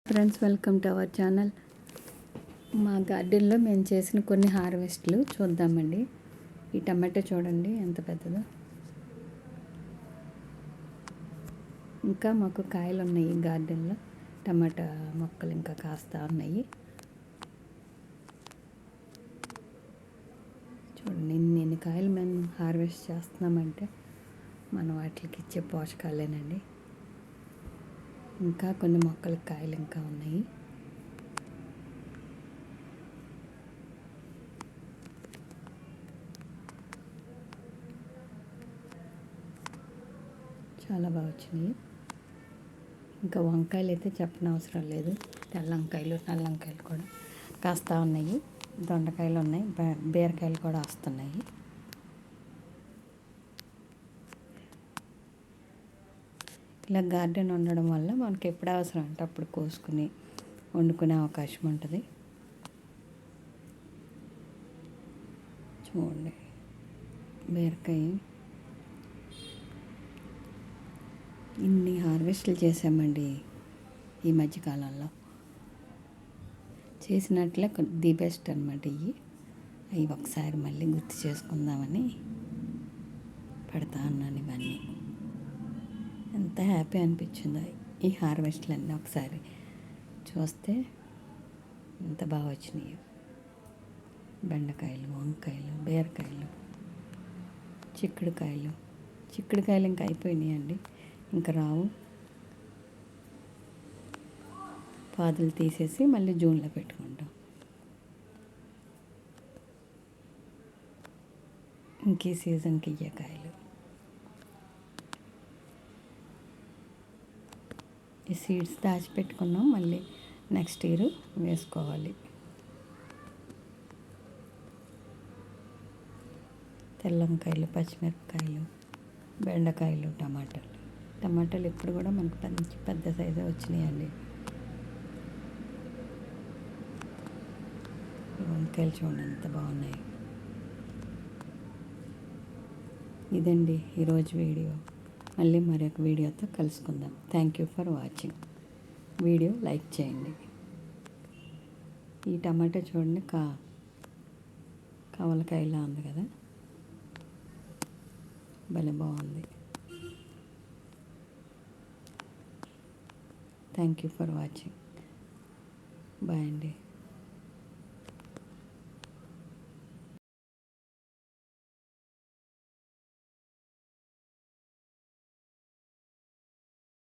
Friends, welcome to our channel. మా గార్డెన్లో మేము చేసిన కొన్ని హార్వెస్ట్లు చూద్దామండి. ఈ టమాటో చూడండి ఎంత పెద్దదో. ఇంకా మాకు కాయలు ఉన్నాయి గార్డెన్లో. టమాటా మొక్కలు ఇంకా కాస్తా ఉన్నాయి. చూడండి ఎన్ని కాయలు మేము హార్వెస్ట్ చేస్తున్నామంటే మనం వాటికి ఇచ్చే పోషకాలేనండి. ఇంకా కొన్ని మొక్కల కాయలు ఇంకా ఉన్నాయి. చాలా బాగా వచ్చినాయి. ఇంకా వంకాయలు అయితే చెప్పనవసరం లేదు. తెల్ల వంకాయలు, నల్ల వంకాయలు కూడా కాస్తా ఉన్నాయి. దొండకాయలు ఉన్నాయి, బీరకాయలు కూడా వస్తున్నాయి. ఇలా గార్డెన్ ఉండడం వల్ల మనకి ఎప్పుడు అవసరం అంటే అప్పుడు కోసుకుని వండుకునే అవకాశం ఉంటుంది. చూడండి బీరకాయ ఇన్ని హార్వెస్ట్లు చేసామండి ఈ మధ్యకాలంలో. చేసినట్లే ది బెస్ట్ అనమాట. అవి ఒకసారి మళ్ళీ గుర్తు చేసుకుందామని పెడతా అన్నాను. ఇవన్నీ ఎంత హ్యాపీ అనిపించిందో ఈ హార్వెస్ట్లన్నీ ఒకసారి చూస్తే ఎంత బాగా వచ్చినాయో. బెండకాయలు, వంకాయలు, బీరకాయలు, చిక్కుడుకాయలు ఇంకా అయిపోయినాయండి, ఇంకా రావు. పాదులు తీసేసి మళ్ళీ జూన్లో పెట్టుకుంటాం. ఇంక ఈ సీజన్కి ఇయ్యే కాయలు. ఈ సీడ్స్ దాచిపెట్టుకున్నాం, మళ్ళీ నెక్స్ట్ ఇయర్ వేసుకోవాలి. తెల్ల వంకాయలు, పచ్చిమిరపకాయలు, బెండకాయలు, టమాటాలు ఇప్పుడు కూడా మనకు పెద్ద సైజే వచ్చినాయండి. వంకాయలు చూడండి ఎంత బాగున్నాయి. ఇదండి ఈరోజు వీడియో. మళ్ళీ మరొక వీడియోతో కలుసుకుందాం. Thank you for watching. Video like చేయండి. ఈ టమాటా చూడండి కవలకాయలా ఉంది కదా, భలే బాగుంది. Thank you for watching. Bye అండి.